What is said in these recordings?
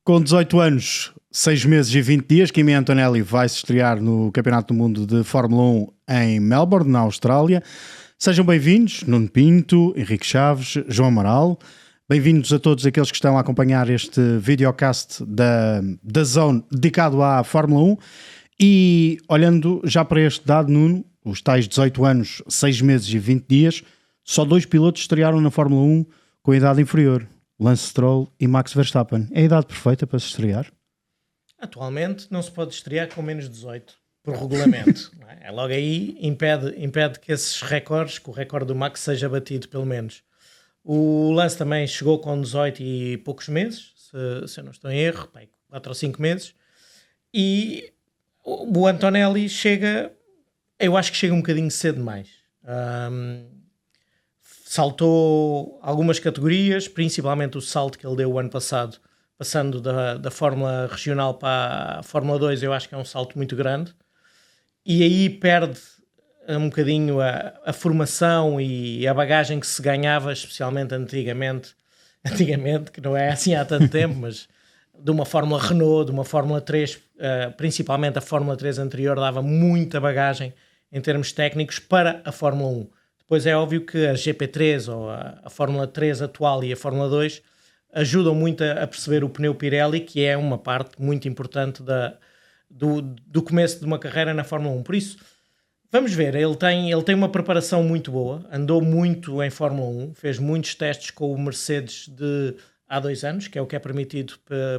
Com 18 anos, 6 meses e 20 dias, Kimi Antonelli vai se estrear no Campeonato do Mundo de Fórmula 1 em Melbourne, na Austrália. Sejam bem-vindos, Nuno Pinto, Henrique Chaves, João Amaral. Bem-vindos a todos aqueles que estão a acompanhar este videocast da Zone dedicado à Fórmula 1. E olhando já para este dado, Nuno, os tais 18 anos, 6 meses e 20 dias, só 2 pilotos estrearam na Fórmula 1 com a idade inferior, Lance Stroll e Max Verstappen. É a idade perfeita para se estrear? Atualmente não se pode estrear com menos de 18, por regulamento. Não é? Logo aí impede que esses recordes, que o recorde do Max seja batido pelo menos. O Lance também chegou com 18 e poucos meses, se eu não estou em erro, 4 ou 5 meses. E o Antonelli chega, eu acho que chega um bocadinho cedo demais. Saltou algumas categorias, principalmente o salto que ele deu o ano passado, passando da Fórmula Regional para a Fórmula 2, eu acho que é um salto muito grande. E aí perde um bocadinho a formação e a bagagem que se ganhava, especialmente antigamente, que não é assim há tanto tempo, mas de uma Fórmula Renault, de uma Fórmula 3, principalmente a Fórmula 3 anterior, dava muita bagagem em termos técnicos para a Fórmula 1. Depois é óbvio que a GP3 ou a Fórmula 3 atual e a Fórmula 2 ajudam muito a perceber o pneu Pirelli, que é uma parte muito importante do começo de uma carreira na Fórmula 1. Por isso, vamos ver, ele tem uma preparação muito boa, andou muito em Fórmula 1, fez muitos testes com o Mercedes há 2 anos, que é o que é permitido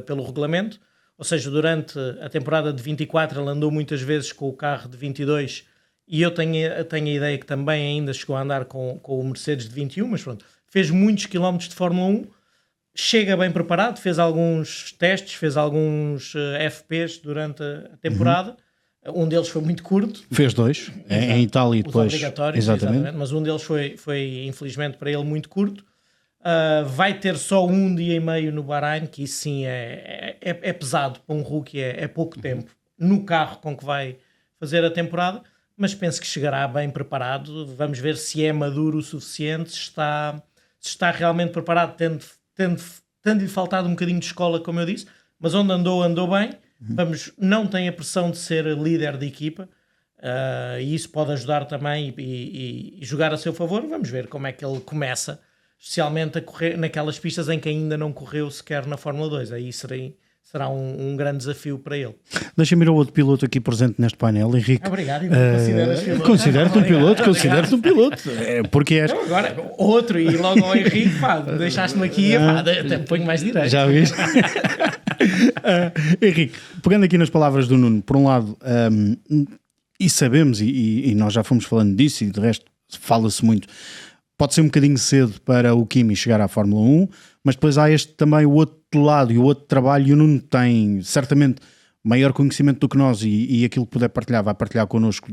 pelo regulamento, ou seja, durante a temporada de 24 ele andou muitas vezes com o carro de 22 e eu tenho a ideia que também ainda chegou a andar com o Mercedes de 21, mas pronto, fez muitos quilómetros de Fórmula 1, chega bem preparado, fez alguns testes, fez alguns FPs durante a temporada. Um deles foi muito curto. Fez 2, em Itália e depois. Os obrigatórios, exatamente. Mas um deles foi, infelizmente, para ele muito curto. Vai ter só 1 dia e meio no Bahrein, que isso sim é pesado para um rookie, é pouco tempo no carro com que vai fazer a temporada, mas penso que chegará bem preparado. Vamos ver se é maduro o suficiente, se está realmente preparado, tendo-lhe faltado um bocadinho de escola, como eu disse, mas onde andou bem. Não tem a pressão de ser líder da equipa, e isso pode ajudar também e jogar a seu favor. Vamos ver como é que ele começa, especialmente a correr naquelas pistas em que ainda não correu sequer na Fórmula 2. Aí será um grande desafio para ele. Deixa-me ir ao outro piloto aqui presente neste painel, Henrique. Obrigado, Considero-te um piloto. Porque és... Então, agora, outro e logo ao Henrique, deixaste-me aqui, até me ponho mais direito. Já viste? Henrique, pegando aqui nas palavras do Nuno, por um lado, e sabemos, e nós já fomos falando disso, e de resto fala-se muito, pode ser um bocadinho cedo para o Kimi chegar à Fórmula 1, mas depois há também o outro lado e o outro trabalho, e o Nuno tem certamente maior conhecimento do que nós, e aquilo que puder partilhar, vai partilhar connosco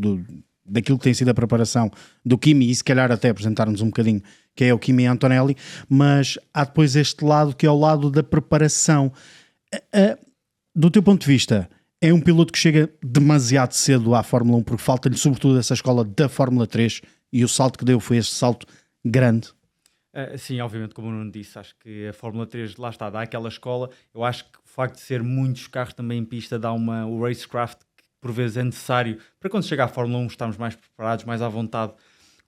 daquilo que tem sido a preparação do Kimi, e se calhar até apresentar-nos um bocadinho que é o Kimi Antonelli, mas há depois este lado que é o lado da preparação. Do teu ponto de vista, é um piloto que chega demasiado cedo à Fórmula 1 porque falta-lhe sobretudo essa escola da Fórmula 3 e o salto que deu foi este salto grande? Sim, obviamente, como o Nuno disse, acho que a Fórmula 3, lá está, dá aquela escola. Eu acho que o facto de ser muitos carros também em pista dá o racecraft que por vezes é necessário para quando chega à Fórmula 1 estarmos mais preparados, mais à vontade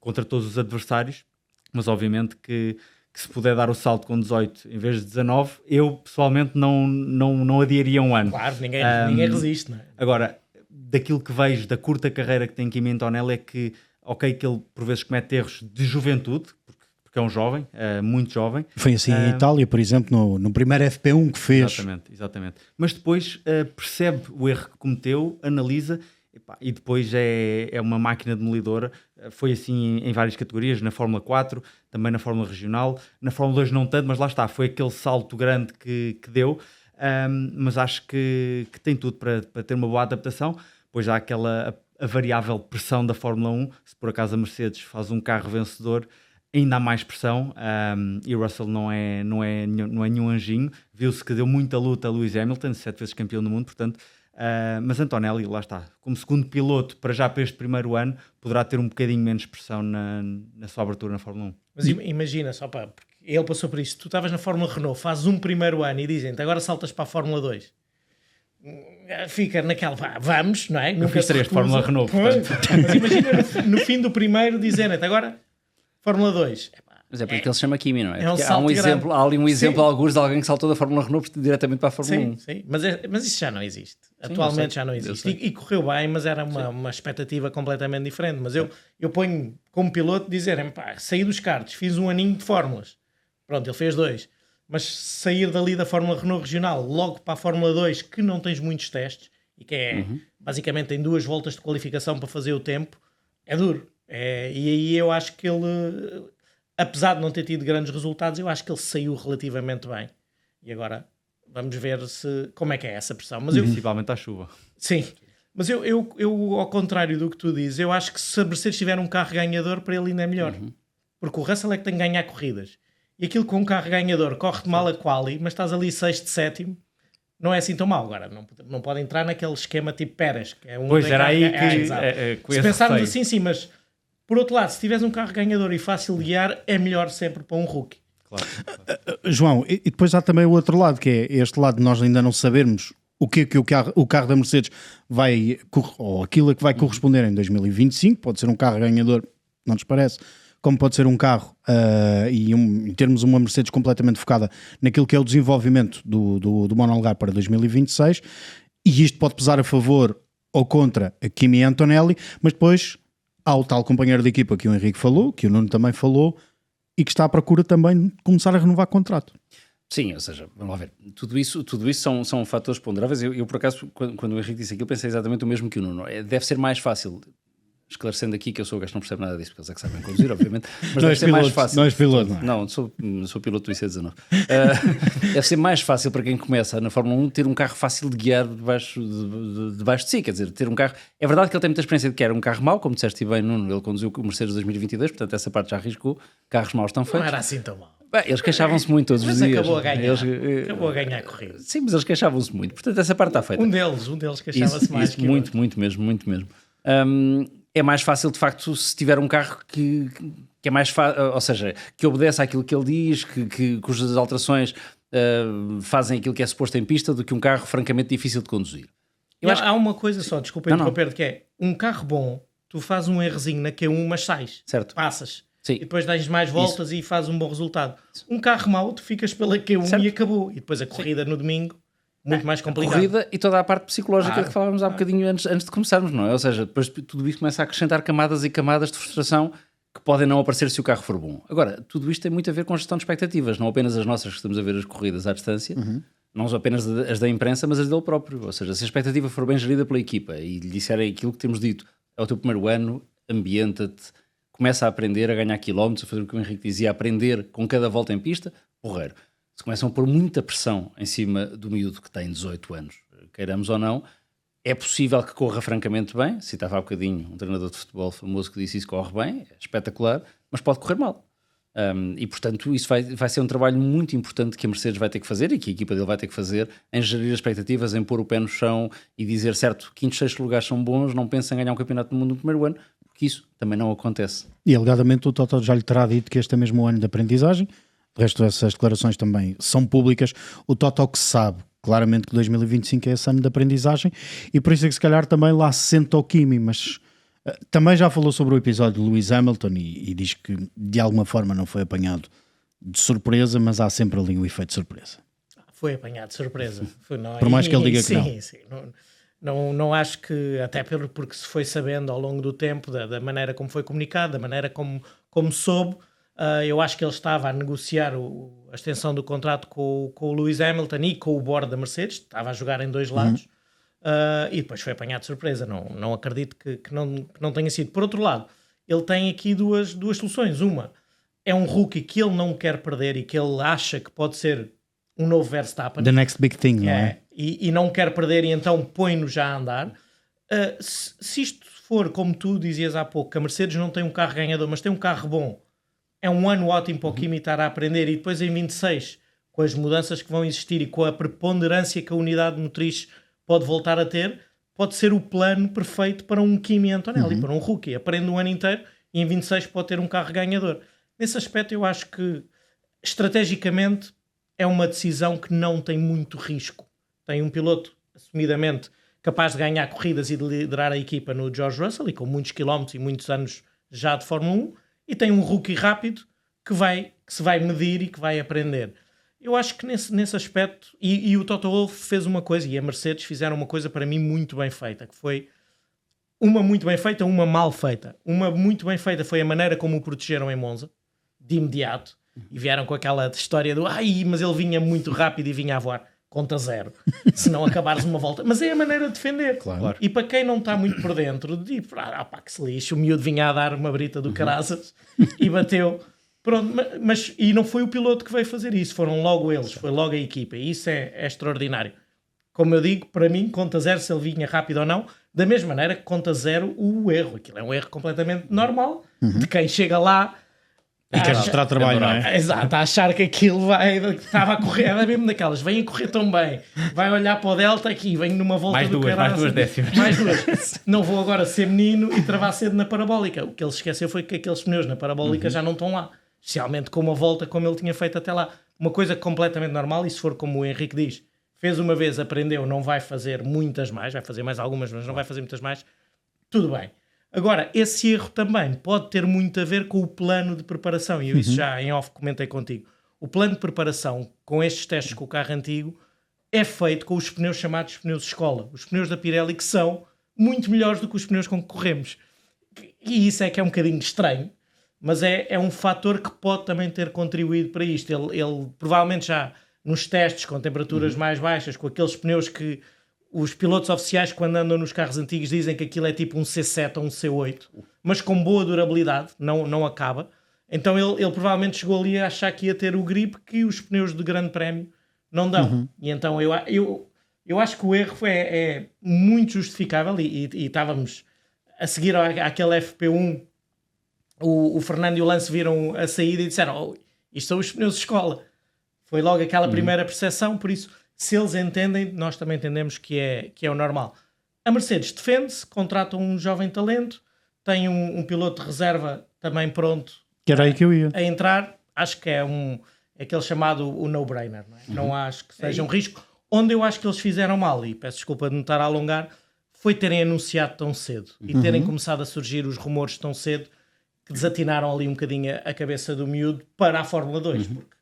contra todos os adversários, mas obviamente que se puder dar o salto com 18 em vez de 19, eu pessoalmente não adiaria um ano. Claro, ninguém resiste, não é? Agora, daquilo que vejo da curta carreira que tem Kimi Antonelli é que, ok, que ele por vezes comete erros de juventude, porque é um jovem, muito jovem. Foi assim em Itália, por exemplo, no primeiro FP1 que fez. Exatamente. Mas depois percebe o erro que cometeu, analisa, e depois é uma máquina demolidora. Foi assim em várias categorias, na Fórmula 4, também na Fórmula Regional, na Fórmula 2 não tanto, mas lá está, foi aquele salto grande que deu, mas acho que tem tudo para ter uma boa adaptação. Pois há a variável pressão da Fórmula 1, se por acaso a Mercedes faz um carro vencedor, ainda há mais pressão, e o Russell não é nenhum anjinho. Viu-se que deu muita luta a Lewis Hamilton, 7 vezes campeão do mundo, portanto, mas Antonelli, lá está, como segundo piloto para este primeiro ano, poderá ter um bocadinho menos pressão na sua abertura na Fórmula 1. Mas imagina, só porque ele passou por isso. Tu estavas na Fórmula Renault, fazes um primeiro ano e dizem-te agora saltas para a Fórmula 2. Fica naquela, vamos, não é? Eu fiz 3 Fórmula Renault, portanto. Mas imagina no fim do primeiro dizerem-te agora Fórmula 2. Mas é porque ele se chama Kimi, não é? É um Porque há um exemplo, há ali um exemplo, alguns de alguém que saltou da Fórmula Renault diretamente para a Fórmula 1. Sim, mas isso já não existe. Atualmente já não existe. E correu bem, mas era uma expectativa completamente diferente. Mas eu ponho como piloto dizerem, saí dos karts, fiz um aninho de fórmulas. Pronto, ele fez 2. Mas sair dali da Fórmula Renault Regional logo para a Fórmula 2, que não tens muitos testes, e que é, basicamente tem 2 voltas de qualificação para fazer o tempo, é duro. E aí eu acho que ele, apesar de não ter tido grandes resultados, eu acho que ele saiu relativamente bem. E agora vamos ver como é que é essa pressão. Mas Principalmente à chuva. Sim, mas eu, ao contrário do que tu dizes, eu acho que se a Mercedes tiver um carro ganhador, para ele ainda é melhor. Porque o Russell é que tem que ganhar corridas. E aquilo com um carro ganhador corre-te mal a quali, mas estás ali 6º, 7º, não é assim tão mal. Agora, não pode entrar naquele esquema tipo Pérez, que é um... Pois, era aí que... se pensarmos assim, sim, mas por outro lado, se tiveres um carro ganhador e fácil de guiar, é melhor sempre para um rookie. Claro. João, e depois há também o outro lado, que é este lado de nós ainda não sabermos o que o carro da Mercedes vai, ou aquilo a que vai corresponder em 2025, pode ser um carro ganhador, não nos parece, como pode ser um carro e termos uma Mercedes completamente focada naquilo que é o desenvolvimento do monolugar para 2026, e isto pode pesar a favor ou contra a Kimi Antonelli, mas depois há o tal companheiro de equipa que o Henrique falou, que o Nuno também falou, e que está à procura também de começar a renovar contrato. Sim, ou seja, vamos lá ver, tudo isso são fatores ponderáveis. Eu por acaso, quando o Henrique disse aquilo, pensei exatamente o mesmo que o Nuno. Deve ser mais fácil, esclarecendo aqui que eu sou o gajo que não percebe nada disso, porque eles é que sabem conduzir, obviamente, mas deve ser mais fácil. Não és piloto, não. Não, sou piloto do IC19. Deve ser mais fácil para quem começa na Fórmula 1 ter um carro fácil de guiar debaixo de si, quer dizer, ter um carro... É verdade que ele tem muita experiência de que era um carro mau, como disseste bem, Nuno, ele conduziu o Mercedes 2022, portanto essa parte já arriscou, carros maus estão feitos. Não era assim tão mal. Bem, eles queixavam-se muito todos os dias. Mas acabou a ganhar a corrida. Sim, mas eles queixavam-se muito, portanto essa parte está feita. Um deles queixava-se mais. Isso, muito mesmo. É mais fácil, de facto, se tiver um carro que é mais fácil, ou seja, que obedece àquilo que ele diz, cujas alterações fazem aquilo que é suposto em pista, do que um carro francamente difícil de conduzir. Há uma coisa só, desculpa interromper, que é um carro bom, tu fazes um errozinho na Q1, mas sais, certo. Passas. Sim. E depois dás mais voltas e fazes um bom resultado. Um carro mau, tu ficas pela Q1 certo. E acabou. E depois a corrida no domingo, muito mais complicada. A corrida e toda a parte psicológica que falávamos há bocadinho antes de começarmos, não é? Ou seja, depois tudo isto começa a acrescentar camadas e camadas de frustração que podem não aparecer se o carro for bom. Agora, tudo isto tem muito a ver com gestão de expectativas, não apenas as nossas que estamos a ver as corridas à distância, não apenas as da imprensa, mas as dele próprio. Ou seja, se a expectativa for bem gerida pela equipa e lhe disserem aquilo que temos dito, é o teu primeiro ano, ambienta-te, começa a aprender, a ganhar quilómetros, a fazer o que o Henrique dizia, a aprender com cada volta em pista, porreiro. Se começam a pôr muita pressão em cima do miúdo que tem 18 anos, queiramos ou não, é possível que corra francamente bem. Citava há bocadinho um treinador de futebol famoso que disse isso, corre bem, é espetacular, mas pode correr mal. E portanto isso vai ser um trabalho muito importante que a Mercedes vai ter que fazer e que a equipa dele vai ter que fazer em gerir as expectativas, em pôr o pé no chão e dizer, certo, 5º, 6º lugares são bons, não pensa em ganhar um campeonato do mundo no primeiro ano, porque isso também não acontece. E alegadamente o Toto já lhe terá dito que este é mesmo o ano de aprendizagem. De resto, essas declarações também são públicas. O Toto que sabe claramente que 2025 é esse ano de aprendizagem e por isso é que se calhar também lá se senta o Kimi, mas também já falou sobre o episódio de Lewis Hamilton e diz que de alguma forma não foi apanhado de surpresa, mas há sempre ali um efeito de surpresa. Foi apanhado de surpresa. Por mais que ele diga que não. Sim. Não acho que, até porque se foi sabendo ao longo do tempo da maneira como foi comunicado, da maneira como soube, eu acho que ele estava a negociar a extensão do contrato com o Lewis Hamilton e com o board da Mercedes, estava a jogar em dois lados, e depois foi apanhado de surpresa. Não acredito que não tenha sido. Por outro lado, ele tem aqui duas soluções. Uma, é um rookie que ele não quer perder e que ele acha que pode ser um novo Verstappen. The next big thing, não é? E não quer perder e então põe-no já a andar. Se isto for, como tu dizias há pouco, que a Mercedes não tem um carro ganhador, mas tem um carro bom, é um ano ótimo para o Kimi estar a aprender, e depois em 26, com as mudanças que vão existir e com a preponderância que a unidade motriz pode voltar a ter, pode ser o plano perfeito para um Kimi Antonelli, para um rookie. Aprende um ano inteiro e em 26 pode ter um carro ganhador. Nesse aspecto eu acho que estrategicamente é uma decisão que não tem muito risco. Tem um piloto assumidamente capaz de ganhar corridas e de liderar a equipa no George Russell, e com muitos quilómetros e muitos anos já de Fórmula 1, e tem um rookie rápido que se vai medir e que vai aprender. Eu acho que nesse aspecto, e o Toto Wolff fez uma coisa, e a Mercedes fizeram uma coisa para mim muito bem feita, que foi uma muito bem feita, uma mal feita. Uma muito bem feita foi a maneira como o protegeram em Monza, de imediato, e vieram com aquela história do mas ele vinha muito rápido e vinha a voar. Conta zero, se não acabares uma volta. Mas é a maneira de defender. Claro. E para quem não está muito por dentro, de que se lixe, o miúdo vinha a dar uma brita do caraças e bateu. Pronto, e não foi o piloto que veio fazer isso, foram logo eles, foi logo a equipa, e isso é extraordinário. Como eu digo, para mim, conta zero se ele vinha rápido ou não, da mesma maneira que conta zero o erro. Aquilo é um erro completamente normal, de quem chega lá e quer mostrar trabalho, não é? Exato, a achar que aquilo estava a correr, era mesmo daquelas, vem a correr tão bem, vai olhar para o Delta aqui, vem numa volta mais do duas, caralho. mais 2 décimas. Mais duas. Não vou agora ser menino e travar cedo na parabólica. O que ele esqueceu foi que aqueles pneus na parabólica já não estão lá. Especialmente com uma volta como ele tinha feito até lá. Uma coisa completamente normal, e se for como o Henrique diz, fez uma vez, aprendeu, não vai fazer muitas mais, vai fazer mais algumas, mas não vai fazer muitas mais, tudo bem. Agora, esse erro também pode ter muito a ver com o plano de preparação, e eu isso já em off comentei contigo. O plano de preparação com estes testes com o carro antigo é feito com os pneus chamados pneus escola, os pneus da Pirelli, que são muito melhores do que os pneus com que corremos. E isso é que é um bocadinho estranho, mas é um fator que pode também ter contribuído para isto. Ele provavelmente já nos testes com temperaturas mais baixas, com aqueles pneus que os pilotos oficiais, quando andam nos carros antigos, dizem que aquilo é tipo um C7 ou um C8, mas com boa durabilidade, não acaba. Então ele provavelmente chegou ali a achar que ia ter o grip que os pneus de grande prémio não dão. E então eu acho que o erro é muito justificável, e estávamos a seguir àquele FP1, o Fernando e o Lance viram a saída e disseram, isto são os pneus de escola. Foi logo aquela primeira percepção, por isso, se eles entendem, nós também entendemos que é o normal. A Mercedes defende-se, contrata um jovem talento, tem um piloto de reserva também pronto que era aí que eu ia. a entrar. Acho que é aquele chamado o no-brainer. Não é? Não acho que seja um risco. Onde eu acho que eles fizeram mal, e peço desculpa de me estar a alongar, foi terem anunciado tão cedo e terem começado a surgir os rumores tão cedo que desatinaram ali um bocadinho a cabeça do miúdo para a Fórmula 2, porque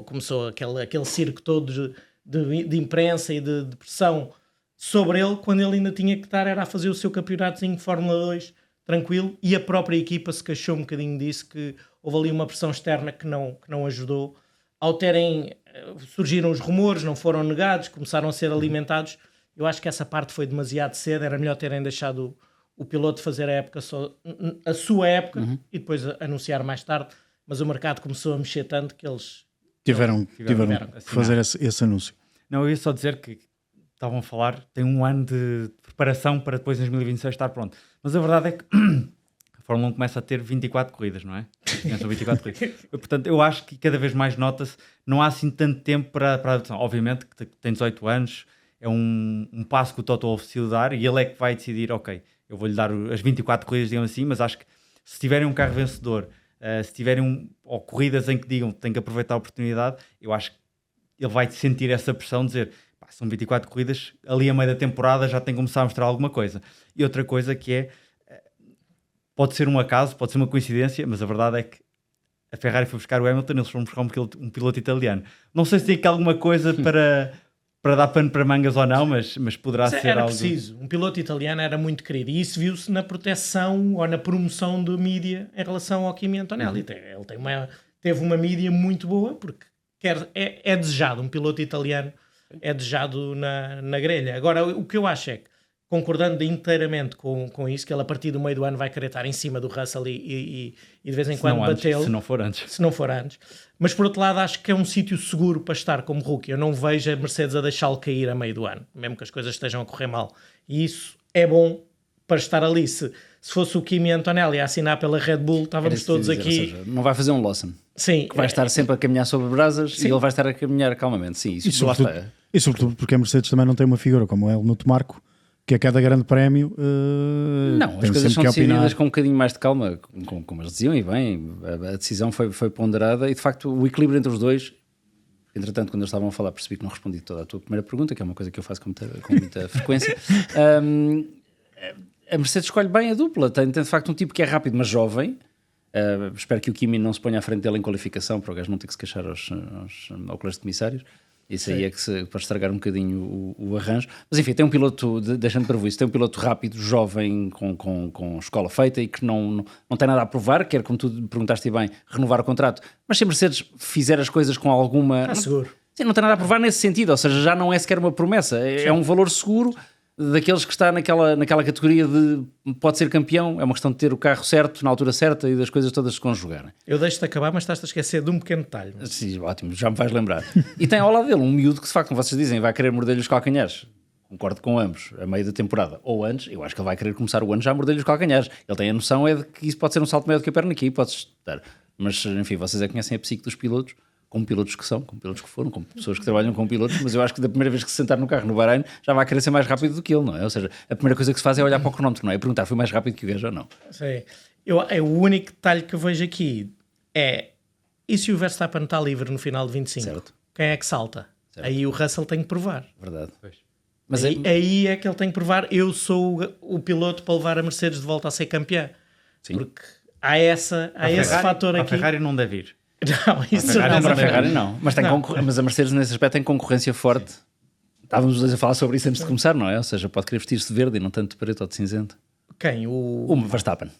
começou aquele circo todo de imprensa e de pressão sobre ele, quando ele ainda tinha que estar a fazer o seu campeonatozinho de Fórmula 2 tranquilo, e a própria equipa se queixou um bocadinho disso, que houve ali uma pressão externa que não ajudou. Ao surgiram os rumores, não foram negados, começaram a ser alimentados. Eu acho que essa parte foi demasiado cedo, era melhor terem deixado o piloto fazer a sua época e depois anunciar mais tarde, mas o mercado começou a mexer tanto que eles tiveram que fazer esse anúncio. Não, eu ia só dizer que estavam a falar, tem um ano de preparação para depois em 2026 estar pronto. Mas a verdade é que a Fórmula 1 começa a ter 24 corridas, não é? São 24 corridas. Portanto, eu acho que cada vez mais nota-se, não há assim tanto tempo para a adaptação. Obviamente que tem 18 anos, é um passo que o Toto Wolff decidiu dar, e ele é que vai decidir, ok, eu vou-lhe dar as 24 corridas, digamos assim, mas acho que se tiverem um carro vencedor, se tiverem ou corridas em que digam que tem que aproveitar a oportunidade, eu acho que ele vai sentir essa pressão de dizer, são 24 corridas, ali a meio da temporada já tem que começar a mostrar alguma coisa. E outra coisa que é, pode ser um acaso, pode ser uma coincidência, mas a verdade é que a Ferrari foi buscar o Hamilton, eles foram buscar um piloto italiano. Não sei se tem aqui alguma coisa para dar pano para mangas ou não, mas poderá ser era algo... preciso. Um piloto italiano era muito querido, e isso viu-se na proteção ou na promoção de mídia em relação ao Kimi Antonelli. Ele teve uma mídia muito boa, porque é desejado, um piloto italiano é desejado na grelha. Agora, o que eu acho é que, concordando inteiramente com isso, que ele a partir do meio do ano vai querer estar em cima do Russell e de vez em quando batê-lo. Se não for antes. Mas por outro lado, acho que é um sítio seguro para estar como rookie. Eu não vejo a Mercedes a deixá-lo cair a meio do ano, mesmo que as coisas estejam a correr mal. E isso é bom para estar ali. Se fosse o Kimi Antonelli a assinar pela Red Bull, estávamos todos aqui... Ou seja, não vai fazer um Lawson. Sim. Que vai estar sempre a caminhar sobre brasas. Sim. E ele vai estar a caminhar calmamente. Sim, isso lá está. E sobretudo porque a Mercedes também não tem uma figura como é o Helmut Marko, que a cada grande prémio Não, as tem coisas sempre são que opinar. decididas com um bocadinho mais de calma, como eles diziam, e bem, a decisão foi ponderada e de facto o equilíbrio entre os dois. Entretanto, quando eles estavam a falar, percebi que não respondi toda a tua primeira pergunta, que é uma coisa que eu faço com muita frequência. A Mercedes escolhe bem a dupla, tem de facto um tipo que é rápido, mas jovem. Espero que o Kimi não se ponha à frente dele em qualificação, para o gajo não ter que se queixar ao colégio de comissários. Isso aí é que pode estragar um bocadinho o arranjo. Mas enfim, tem um piloto, deixando para isso, tem um piloto rápido, jovem, com escola feita e que não tem nada a provar, quer, como tu perguntaste bem, renovar o contrato. Mas se a Mercedes fizer as coisas com alguma... Está seguro. Sim, não tem nada a provar nesse sentido, ou seja, já não é sequer uma promessa, é um valor seguro daqueles que está naquela categoria de pode ser campeão, é uma questão de ter o carro certo, na altura certa e das coisas todas se conjugarem. Eu deixo-te acabar, mas estás-te a esquecer de um pequeno detalhe. Sim, ótimo, já me vais lembrar. E tem ao lado dele um miúdo que, de facto, como vocês dizem, vai querer morder-lhe os calcanhares. Concordo com ambos, a meio da temporada ou antes, eu acho que ele vai querer começar o ano já a morder-lhe os calcanhares. Ele tem a noção de que isso pode ser um salto maior do que a perna aqui, pode estar. Mas, enfim, vocês conhecem a psique dos pilotos, como pilotos que são, como pilotos que foram, como pessoas que trabalham com pilotos, mas eu acho que da primeira vez que se sentar no carro no Bahrein já vai querer ser mais rápido do que ele, não é? Ou seja, a primeira coisa que se faz é olhar para o cronómetro, não é? Perguntar, foi mais rápido que o gajo ou não? Sim. O único detalhe que eu vejo aqui é, e se o Verstappen está livre no final de 25? Certo. Quem é que salta? Certo. Aí o Russell tem que provar. Verdade. Mas aí é que ele tem que provar, eu sou o piloto para levar a Mercedes de volta a ser campeã. Sim. Porque há esse fator aqui. A Ferrari não deve ir. Não, isso Ferrari Não, não. para a Ferrari não. Mas, Não. mas a Mercedes nesse aspecto tem concorrência forte. Estávamos os dois a falar sobre isso antes de começar, não é? Ou seja, pode querer vestir-se de verde e não tanto de preto ou de cinzento. Quem? O Verstappen.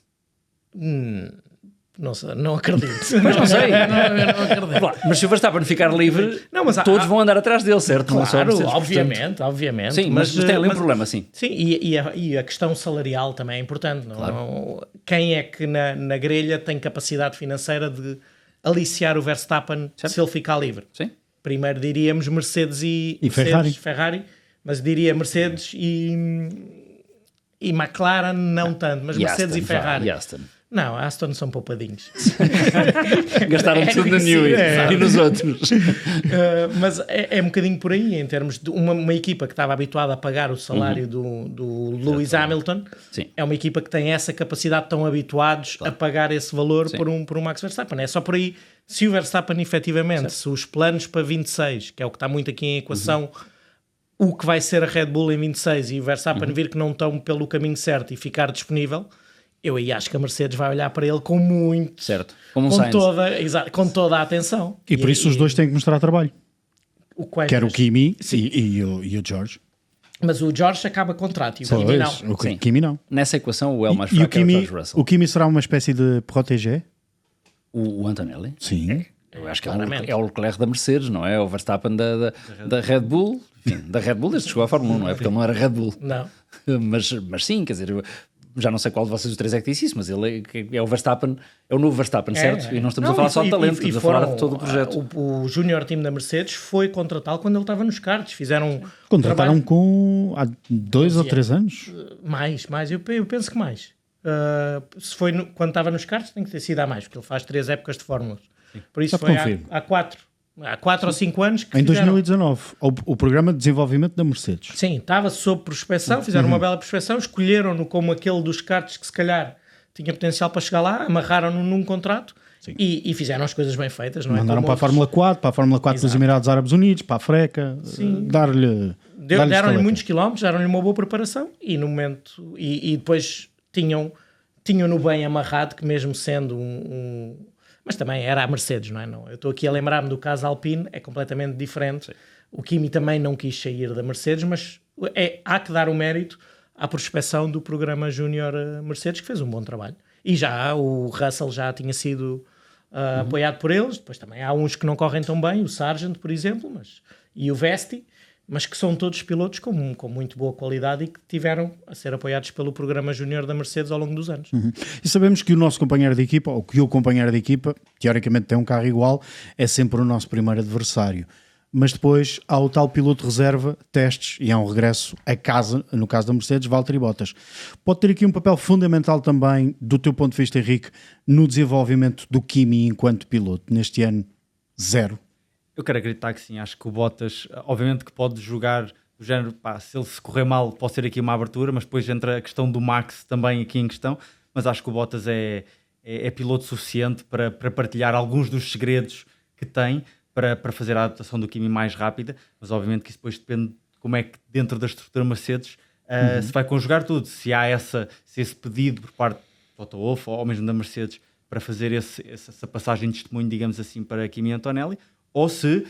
Não sei, não acredito. Mas não sei. Eu não acredito. Claro, mas se o Verstappen ficar livre, Não, mas todos vão andar atrás dele, certo? Não só a Claro, Mercedes, obviamente, obviamente. Sim, mas tem ali um problema, sim. Sim, e a questão salarial também é importante. Quem é que na grelha tem capacidade financeira de aliciar o Verstappen Certo. se ele ficar livre? Sim. Primeiro diríamos Mercedes e Ferrari, mas diria Mercedes e McLaren não tanto, mas E Mercedes Aston, e Ferrari. E Aston. Não, a Aston são poupadinhos. Gastaram tudo no sim, Newey exato. e nos outros. Mas é um bocadinho por aí, em termos de uma equipa que estava habituada a pagar o salário do Lewis Hamilton. Sim. É uma equipa que tem essa capacidade, tão habituados a pagar esse valor Sim. por um Max Verstappen. É só por aí. Se o Verstappen efetivamente, se os planos para 26, que é o que está muito aqui em equação, o que vai ser a Red Bull em 26 e o Verstappen vir que não estão pelo caminho certo e ficar disponível, eu aí acho que a Mercedes vai olhar para ele com muito... Certo. Como um com Sainz. toda a atenção. E por isso os dois têm que mostrar trabalho. Quer o dois? Kimi e o George. Mas o George acaba contrato e o Kimi não. O Sim. Kimi não. Nessa equação, o El mais E o fraco é o Kimi, George Russell. o Kimi será uma espécie de protégé? O Antonelli? Sim. Eu acho que Claramente. é o Leclerc da Mercedes, não é? O Verstappen da Red Bull. Enfim, da Red Bull desde que chegou à Fórmula 1, não é? Porque ele não era Red Bull. Não. Mas sim, quer dizer, já não sei qual de vocês os três é que disse isso, mas ele é o Verstappen, é o novo Verstappen, certo? E não estamos a falar só de talento, estamos a falar de todo o projeto. O Júnior Team da Mercedes foi contratá-lo quando ele estava nos karts. Fizeram Contrataram há 2 ou 3 anos? mais. Eu penso que mais. Se foi quando estava nos karts, tem que ter sido há mais, porque ele faz 3 épocas de fórmulas. Por isso Já foi confirmo. há 4 ou 5 anos que Em fizeram. 2019, o programa de desenvolvimento da Mercedes. Sim, estava sob prospeção, fizeram uma bela prospeção, escolheram-no como aquele dos karts que se calhar tinha potencial para chegar lá, amarraram-no num contrato e fizeram as coisas bem feitas, não é? Mandaram Como para a outros. Fórmula 4, para a Fórmula 4 dos Emirados Árabes Unidos, para a Freca, dar-lhe Deram-lhe estaleca. muitos quilómetros, deram-lhe uma boa preparação e no momento e depois tinham-no bem amarrado, que mesmo sendo mas também era a Mercedes, não é? Não, eu estou aqui a lembrar-me do caso Alpine, é completamente diferente. Sim. O Kimi também não quis sair da Mercedes, mas há que dar o mérito à prospeção do programa Júnior Mercedes, que fez um bom trabalho. E já o Russell já tinha sido apoiado por eles, depois também há uns que não correm tão bem, o Sargent, por exemplo, e o Vesti, mas que são todos pilotos com muito boa qualidade e que tiveram a ser apoiados pelo programa Júnior da Mercedes ao longo dos anos. E sabemos que o nosso companheiro de equipa, ou que o companheiro de equipa, teoricamente tem um carro igual, é sempre o nosso primeiro adversário. Mas depois há o tal piloto reserva, testes, e há um regresso a casa, no caso da Mercedes, Valtteri Bottas. Pode ter aqui um papel fundamental também, do teu ponto de vista, Henrique, no desenvolvimento do Kimi enquanto piloto. Neste ano, 0. Eu quero acreditar que sim, acho que o Bottas, obviamente que pode jogar do género, se ele se correr mal pode ser aqui uma abertura, mas depois entra a questão do Max também aqui em questão, mas acho que o Bottas é piloto suficiente para partilhar alguns dos segredos que tem para fazer a adaptação do Kimi mais rápida, mas obviamente que isso depois depende de como é que dentro da estrutura Mercedes se vai conjugar tudo, se há esse pedido por parte do Toto Wolff ou mesmo da Mercedes para fazer essa passagem de testemunho, digamos assim, para Kimi Antonelli, ou se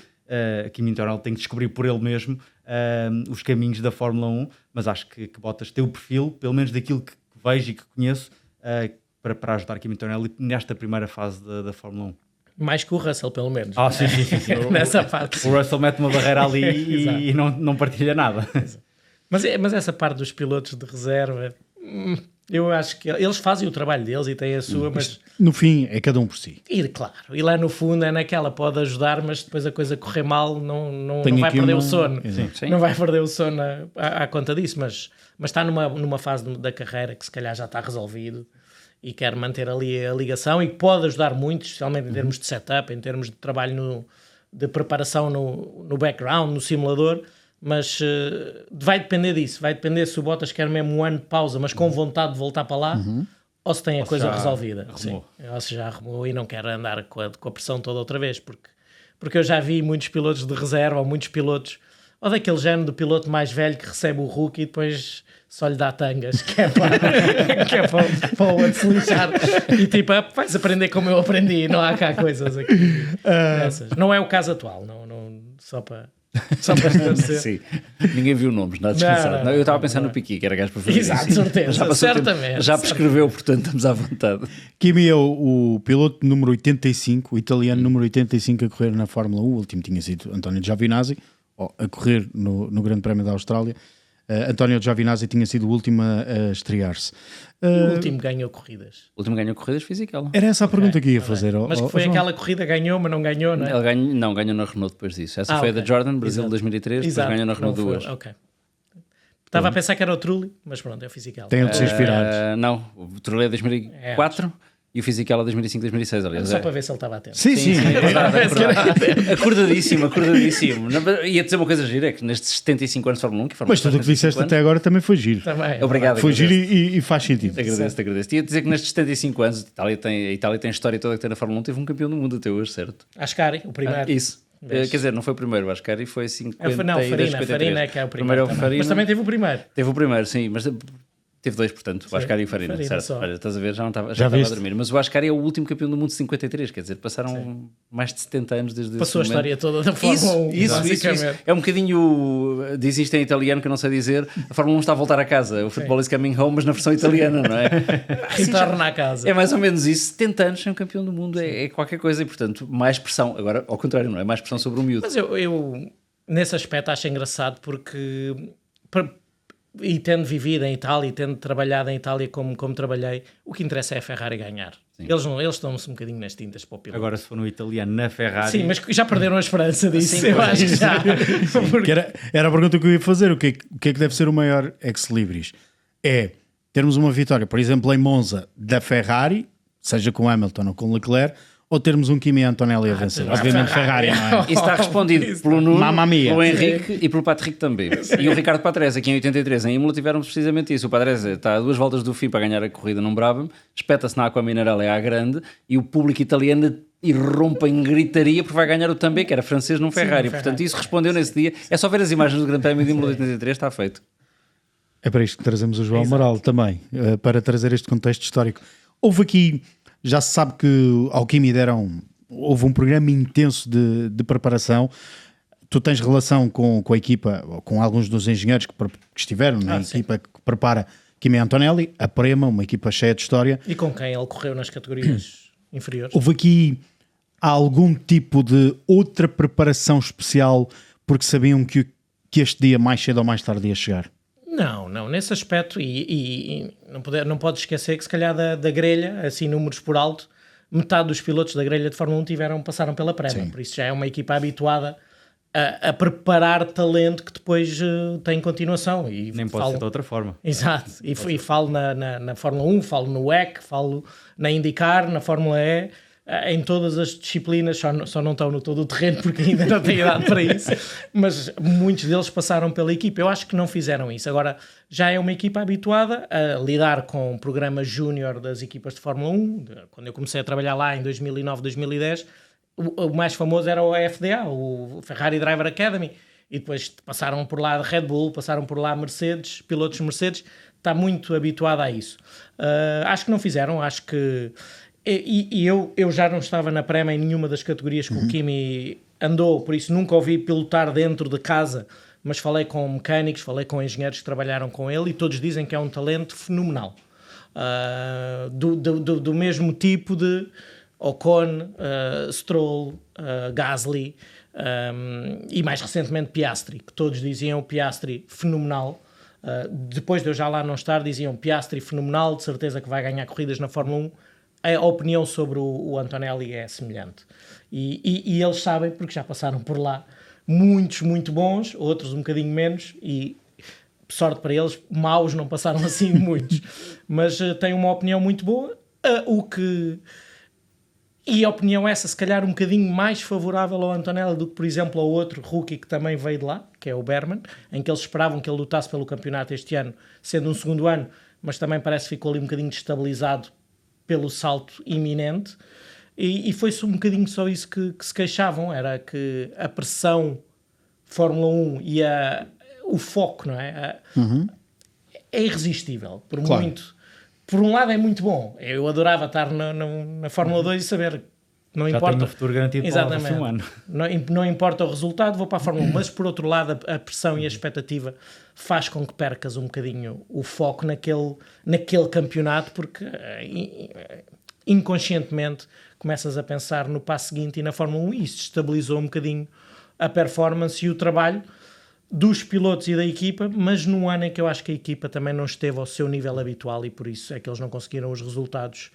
Kimi Antonelli tem que descobrir por ele mesmo os caminhos da Fórmula 1, mas acho que Bottas tem o perfil, pelo menos daquilo que vejo e que conheço, para ajudar Kimi Antonelli nesta primeira fase da Fórmula 1. Mais que o Russell, pelo menos. Sim. Nessa parte. O Russell mete uma barreira ali e não partilha nada. Mas essa parte dos pilotos de reserva, eu acho que eles fazem o trabalho deles e têm a sua, mas... No fim, é cada um por si. E claro, e lá no fundo é naquela, pode ajudar, mas depois a coisa correr mal, não vai perder o sono. Sim. Não vai perder o sono à conta disso, mas está numa fase da carreira que se calhar já está resolvido e quer manter ali a ligação e pode ajudar muito, especialmente em termos de setup, em termos de trabalho de preparação no background, no simulador, mas vai depender disso, vai depender se o Bottas quer mesmo um ano de pausa, mas com vontade de voltar para lá, ou se tem a coisa resolvida. Sim. Ou se já arrumou e não quer andar com a pressão toda outra vez, porque eu já vi muitos pilotos de reserva, ou muitos pilotos, ou daquele género do piloto mais velho que recebe o rookie e depois só lhe dá tangas, que é para o outro se lixar. E tipo, vais aprender como eu aprendi, não há cá coisas aqui. Não é o caso atual, não, só para esclarecer. Sim. Ninguém viu nomes, nada descansado. Eu estava a pensar no Piqui, que era gajo para fazer Exato, isso. certeza, certamente. Já prescreveu, portanto estamos à vontade. Kimi é o piloto número 85, o italiano número 85 a correr na Fórmula 1. O último tinha sido António Giovinazzi, a correr no Grande Prémio da Austrália. António Giovinazzi tinha sido o último a estrear-se. O último ganhou corridas. O último ganhou corridas Fisichella. Era essa a pergunta que ia fazer. Mas que foi aquela corrida, ganhou, mas não ganhou, não é? Ele ganhou na Renault depois disso. Essa foi a da Jordan, Brasil 2003, depois ganhou na Renault 2. Ok. Estava a pensar que era o Trulli, mas pronto, é o Fisichella. Tem de se inspirar. Não, o Trulli é 2004 e o Fisichella 2005-2006, aliás. Só para ver se ele estava atento. Sim. É verdade. Acordadíssimo. Ia dizer uma coisa gira, é que nestes 75 anos de Fórmula 1... Mas tudo o que disseste até agora também foi giro. Também. Obrigado. Foi giro e faz sentido. Agradeço. Ia dizer que nestes 75 anos, a Itália tem a história toda que tem na Fórmula 1, teve um campeão do mundo até hoje, certo? Ascari, o primeiro. Isso. Quer dizer, não foi o primeiro, o Ascari foi 50. Não, Farina é que é o primeiro. Mas também teve o primeiro. Teve o primeiro, sim, mas teve dois, portanto, o Ascari e o Farina, certo? Só. Olha, estás a ver, já estava a dormir. Mas o Ascari é o último campeão do mundo de 53, quer dizer, passaram mais de 70 anos desde Passou esse a história toda da Fórmula 1. Isso. É um bocadinho, diz isto em italiano que eu não sei dizer, a Fórmula 1 está a voltar a casa, o futebol is coming home, mas na versão italiana, não é? Retorna à casa. É mais ou menos isso, 70 anos sem um campeão do mundo é qualquer coisa e, portanto, mais pressão. Agora, ao contrário, não é? Mais pressão sobre o miúdo. Mas eu nesse aspecto, acho engraçado porque... E tendo vivido em Itália e tendo trabalhado em Itália como trabalhei, o que interessa é a Ferrari ganhar. Eles estão-se um bocadinho nas tintas para o piloto. Agora, se for no italiano na Ferrari... Sim, mas já perderam a esperança disso. Sim, eu acho que já. Que era a pergunta que eu ia fazer. O que é que deve ser o maior ex-libris? É termos uma vitória, por exemplo, em Monza da Ferrari, seja com Hamilton ou com Leclerc, ou termos um Kimi Antonelli a vencer. Obviamente Ferrari, não é? Isso está respondido pelo Nuno, Mamma mia. pelo Henrique e pelo Patrick também. E o Ricardo Patrese, aqui em 83, em Imola, tiveram precisamente isso. O Patrese está a 2 voltas do fim para ganhar a corrida num Brabham, espeta-se na Aqua Minerale à grande e o público italiano irrompe em gritaria porque vai ganhar o Também, que era francês num Ferrari. Portanto, isso respondeu nesse dia. É só ver as imagens do Grande Prémio de Imola de 83, está feito. É para isto que trazemos o João Amaral também, para trazer este contexto histórico. Houve aqui, já se sabe que ao Kimi houve um programa intenso de preparação. Tu tens relação com a equipa, com alguns dos engenheiros que estiveram na equipa que prepara Kimi Antonelli, a Prema, uma equipa cheia de história. E com quem ele correu nas categorias inferiores. Houve aqui algum tipo de outra preparação especial porque sabiam que este dia mais cedo ou mais tarde ia chegar? Não, nesse aspecto, e não pode esquecer que se calhar da grelha, assim números por alto, metade dos pilotos da grelha de Fórmula 1 passaram pela Prema, por isso já é uma equipa habituada a preparar talento que depois tem continuação. E nem pode ser de outra forma. Exato, e falo na Fórmula 1, falo no WEC, falo na IndyCar, na Fórmula E, em todas as disciplinas, só não estão no todo o terreno porque ainda não têm idade para isso, mas muitos deles passaram pela equipa. Eu acho que não fizeram isso. Agora, já é uma equipa habituada a lidar com programas júnior das equipas de Fórmula 1. Quando eu comecei a trabalhar lá em 2009, 2010, o mais famoso era o FDA, o Ferrari Driver Academy, e depois passaram por lá Red Bull, passaram por lá Mercedes, pilotos Mercedes. Está muito habituado a isso. Acho que não fizeram, acho que... E eu já não estava na Prema em nenhuma das categorias que o Kimi andou, por isso nunca ouvi pilotar dentro de casa, mas falei com mecânicos, falei com engenheiros que trabalharam com ele e todos dizem que é um talento fenomenal. Do mesmo tipo de Ocon, Stroll, Gasly e mais recentemente Piastri, que todos diziam Piastri fenomenal. Depois de eu já lá não estar, diziam Piastri fenomenal, de certeza que vai ganhar corridas na Fórmula 1. A opinião sobre o Antonelli é semelhante. E eles sabem, porque já passaram por lá, muitos muito bons, outros um bocadinho menos, e sorte para eles, maus não passaram assim muitos. Mas têm uma opinião muito boa, e a opinião essa, se calhar, um bocadinho mais favorável ao Antonelli do que, por exemplo, ao outro rookie que também veio de lá, que é o Berman, em que eles esperavam que ele lutasse pelo campeonato este ano, sendo um segundo ano, mas também parece que ficou ali um bocadinho destabilizado pelo salto iminente, e foi-se um bocadinho só isso que se queixavam, era que a pressão Fórmula 1 e o foco, não é? É irresistível, Claro. muito... Por um lado é muito bom, eu adorava estar na Fórmula 2 e saber, não Já importa... tenho um futuro garantido para o próximo ano. Não importa o resultado, vou para a Fórmula 1, mas por outro lado a pressão e a expectativa faz com que percas um bocadinho o foco naquele campeonato, porque inconscientemente começas a pensar no passo seguinte e na Fórmula 1, e isso estabilizou um bocadinho a performance e o trabalho dos pilotos e da equipa, mas num ano em que eu acho que a equipa também não esteve ao seu nível habitual, e por isso é que eles não conseguiram os resultados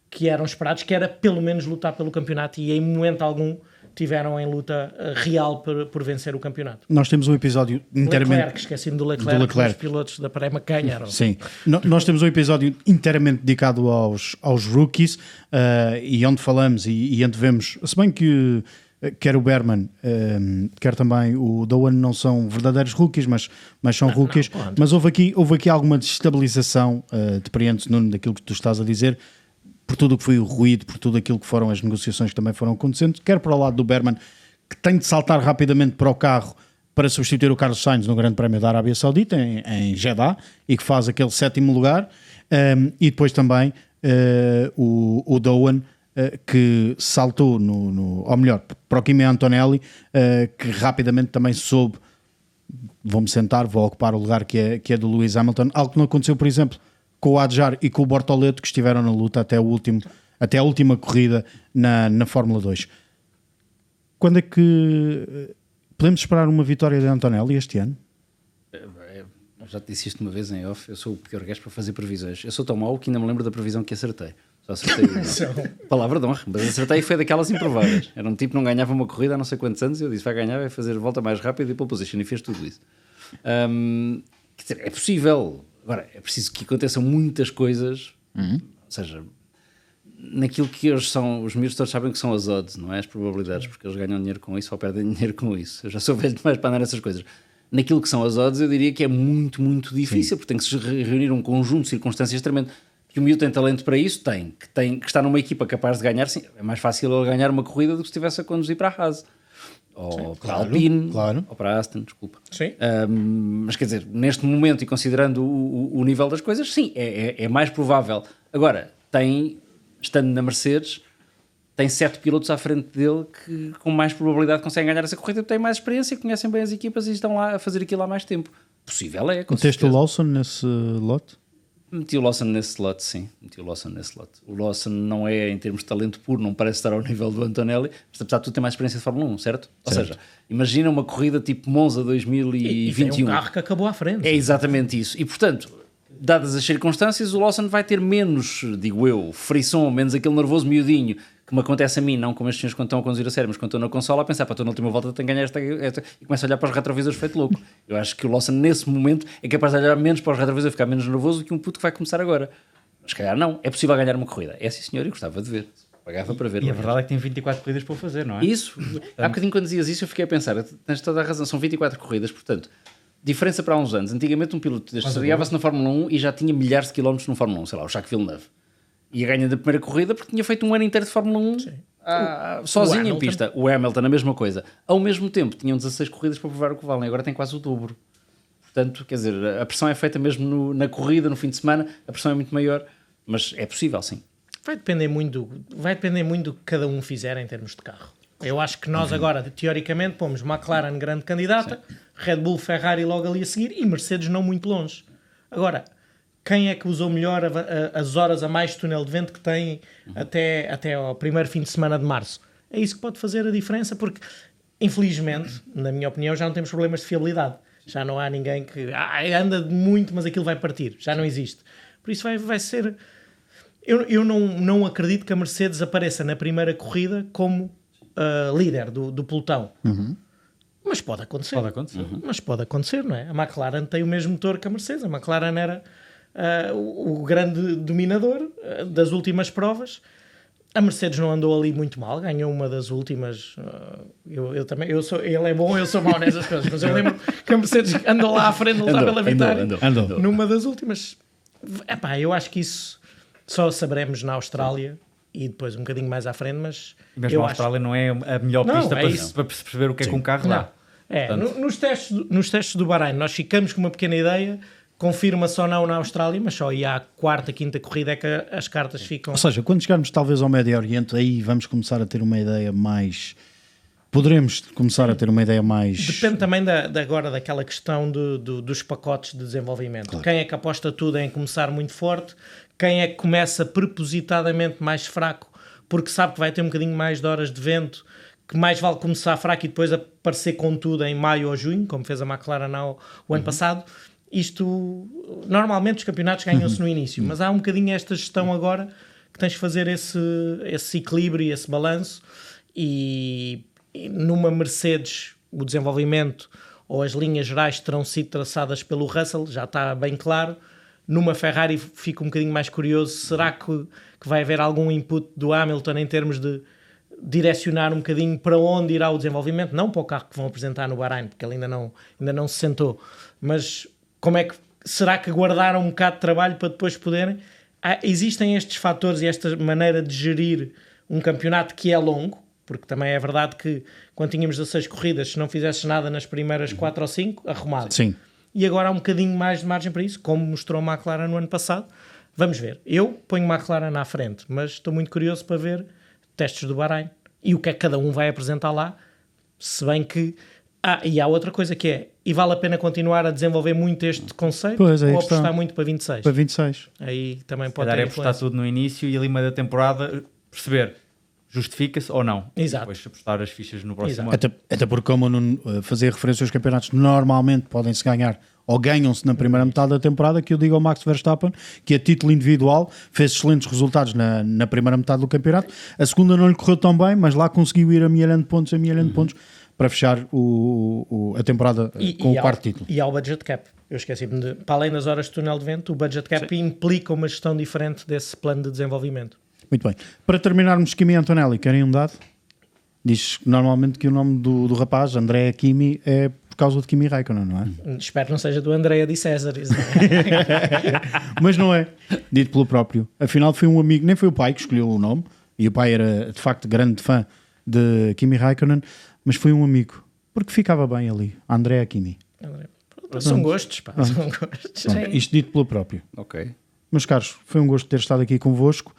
que eram esperados, que era pelo menos lutar pelo campeonato, e em momento algum tiveram em luta real por vencer o campeonato. Nós temos um episódio inteiramente... Leclerc, esqueci-me do Leclerc. Os pilotos da Prema ganharam. Sim, nós temos um episódio inteiramente dedicado aos rookies, e onde falamos e antevemos, se bem que quer o Berman, quer também o Doan não são verdadeiros rookies, mas são rookies. Mas houve aqui alguma desestabilização, depreende-se, Nuno, daquilo que tu estás a dizer, por tudo o que foi o ruído, por tudo aquilo que foram as negociações que também foram acontecendo, quer para o lado do Berman, que tem de saltar rapidamente para o carro para substituir o Carlos Sainz no Grande Prémio da Arábia Saudita, em Jeddah, e que faz aquele 7º lugar, e depois também o Doan, que saltou ou melhor, para o Kimi Antonelli, que rapidamente também soube, vou-me sentar, vou ocupar o lugar que é do Lewis Hamilton, algo que não aconteceu, por exemplo, com o Adjar e com o Bortoleto, que estiveram na luta até a última corrida na Fórmula 2. Quando é que podemos esperar uma vitória de Antonelli este ano? Eu já te disse isto uma vez em off, eu sou o pior gajo para fazer previsões. Eu sou tão mau que ainda me lembro da previsão que acertei. Só acertei. Palavra de honra, mas acertei e foi daquelas improváveis. Era um tipo que não ganhava uma corrida há não sei quantos anos, e eu disse, vai ganhar, vai fazer volta mais rápida e pole position, e fez tudo isso. Quer dizer, é possível. Agora, é preciso que aconteçam muitas coisas, ou seja, naquilo que hoje são, os miúdos todos sabem que são as odds, não é? As probabilidades, porque eles ganham dinheiro com isso ou perdem dinheiro com isso. Eu já sou velho demais para andar nessas coisas. Naquilo que são as odds, eu diria que é muito, muito difícil, porque tem que se reunir um conjunto de circunstâncias tremendo. Que o miúdo tem talento para isso, que está numa equipa capaz de ganhar, sim, é mais fácil ele ganhar uma corrida do que se estivesse a conduzir para a Haas. Ou para a Alpine, ou para a Aston, desculpa. Sim. Mas quer dizer, neste momento e considerando o nível das coisas, sim, é mais provável. Agora, estando na Mercedes, tem 7 pilotos à frente dele que com mais probabilidade conseguem ganhar essa corrida, têm mais experiência, conhecem bem as equipas e estão lá a fazer aquilo há mais tempo. Possível é, com Meteste o Lawson nesse lote? Meti o Lawson nesse slot, sim. O Lawson não é, em termos de talento puro, não parece estar ao nível do Antonelli, mas apesar de tudo tem mais experiência de Fórmula 1, certo? Ou seja, imagina uma corrida tipo Monza 2021. E tem um carro que acabou à frente. É exatamente isso. E, portanto, dadas as circunstâncias, o Lawson vai ter menos, digo eu, frisson, menos aquele nervoso miudinho que me acontece a mim, não como estes senhores quando estão a conduzir a sério, mas quando estou na consola a pensar, estou na última volta, tenho que ganhar esta, e começo a olhar para os retrovisores feito louco. Eu acho que o Lawson nesse momento é capaz de olhar menos para os retrovisores, ficar menos nervoso do que um puto que vai começar agora. Mas se calhar não, é possível ganhar uma corrida. É sim senhor, e gostava de ver. Pagava para ver. E a verdade é que tem 24 corridas para o fazer, não é? Isso, há bocadinho quando dizias isso eu fiquei a pensar, tens toda a razão, são 24 corridas, portanto, diferença para há uns anos. Antigamente um piloto deste estreava-se na Fórmula 1 e já tinha milhares de quilómetros no Fórmula 1, sei lá, o Jacques Villeneuve. E ganha da primeira corrida porque tinha feito um ano inteiro de Fórmula 1 sozinho em pista. O Hamilton, a mesma coisa. Ao mesmo tempo, tinham 16 corridas para provar o que valem, agora tem quase o dobro. Portanto, quer dizer, a pressão é feita mesmo na corrida, no fim de semana, a pressão é muito maior, mas é possível, sim. Vai depender muito do que cada um fizer em termos de carro. Eu acho que nós agora, teoricamente, pomos McLaren grande candidata, Red Bull, Ferrari logo ali a seguir e Mercedes não muito longe. Agora, quem é que usou melhor as horas a mais de túnel de vento que tem até ao primeiro fim de semana de março? É isso que pode fazer a diferença, porque, infelizmente, na minha opinião, já não temos problemas de fiabilidade. Já não há ninguém que anda muito, mas aquilo vai partir. Já não existe. Por isso vai ser... Eu não acredito que a Mercedes apareça na primeira corrida como líder do pelotão. Mas pode acontecer. Mas pode acontecer, não é? A McLaren tem o mesmo motor que a Mercedes. A McLaren era o grande dominador das últimas provas. A Mercedes não andou ali muito mal, ganhou uma das últimas. Ele é bom, eu sou mau nessas coisas, mas eu lembro que a Mercedes andou lá à frente, lutar pela vitória. Andou. Numa das últimas. Eu acho que isso só saberemos na Austrália e depois um bocadinho mais à frente, mas Mesmo a Austrália não é a melhor pista para perceber o que é que um carro dá. Nos testes do Bahrein nós ficamos com uma pequena ideia. Confirma-se ou não na Austrália, mas só aí à quarta, quinta corrida é que as cartas ficam... Ou seja, quando chegarmos talvez ao Médio Oriente, aí vamos começar a ter uma ideia mais... Poderemos começar a ter uma ideia mais... Depende também agora daquela questão dos pacotes de desenvolvimento. Claro. Quem é que aposta tudo em começar muito forte? Quem é que começa propositadamente mais fraco porque sabe que vai ter um bocadinho mais de horas de vento, que mais vale começar fraco e depois aparecer com tudo em maio ou junho, como fez a McLaren o ano passado? Isto, normalmente os campeonatos ganham-se no início, mas há um bocadinho esta gestão agora que tens de fazer esse equilíbrio, esse balanço, e numa Mercedes o desenvolvimento ou as linhas gerais terão sido traçadas pelo Russell, já está bem claro. Numa Ferrari fico um bocadinho mais curioso, será que vai haver algum input do Hamilton em termos de direcionar um bocadinho para onde irá o desenvolvimento, não para o carro que vão apresentar no Bahrein, porque ele ainda não se sentou, mas será que guardaram um bocado de trabalho para depois poderem... Existem estes fatores e esta maneira de gerir um campeonato que é longo, porque também é verdade que quando tínhamos 16 corridas, se não fizesses nada nas primeiras 4 ou 5, arrumado. Sim. E agora há um bocadinho mais de margem para isso, como mostrou a McLaren no ano passado. Vamos ver. Eu ponho a McLaren à frente, mas estou muito curioso para ver testes do Bahrein e o que é que cada um vai apresentar lá, se bem que... e há outra coisa que é, e vale a pena continuar a desenvolver muito este conceito, ou apostar muito para 26? Para 26. Aí também pode ter apostar tudo no início e ali meio da temporada perceber justifica-se ou não. Exato. Depois apostar as fichas no próximo ano. Até porque, como eu não fazia referência aos campeonatos, normalmente podem-se ganhar ou ganham-se na primeira metade da temporada, que eu digo ao Max Verstappen, que a título individual fez excelentes resultados na primeira metade do campeonato. A segunda não lhe correu tão bem, mas lá conseguiu ir amealhando pontos para fechar a temporada com o quarto título. E ao budget cap. Eu esqueci-me de... Para além das horas de túnel de vento, o budget cap implica uma gestão diferente desse plano de desenvolvimento. Muito bem. Para terminarmos, Kimi Antonelli, querem um dado? Diz normalmente que o nome do rapaz, Andrea Kimi, é por causa de Kimi Räikkönen, não é? Espero que não seja do Andrea de César. Mas não é. Dito pelo próprio. Afinal foi um amigo, nem foi o pai que escolheu o nome, e o pai era de facto grande fã de Kimi Räikkönen, mas foi um amigo, porque ficava bem ali. Andrea Kimi. São gostos, pá. São gostos. Isto dito pelo próprio. Ok. Meus caros, foi um gosto ter estado aqui convosco.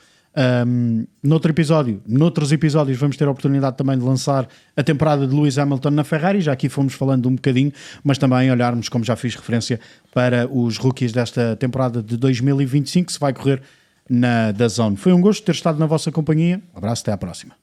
Noutros episódios vamos ter a oportunidade também de lançar a temporada de Lewis Hamilton na Ferrari, já aqui fomos falando um bocadinho, mas também olharmos, como já fiz referência, para os rookies desta temporada de 2025 que se vai correr na DAZN. Foi um gosto ter estado na vossa companhia. Um abraço, até à próxima.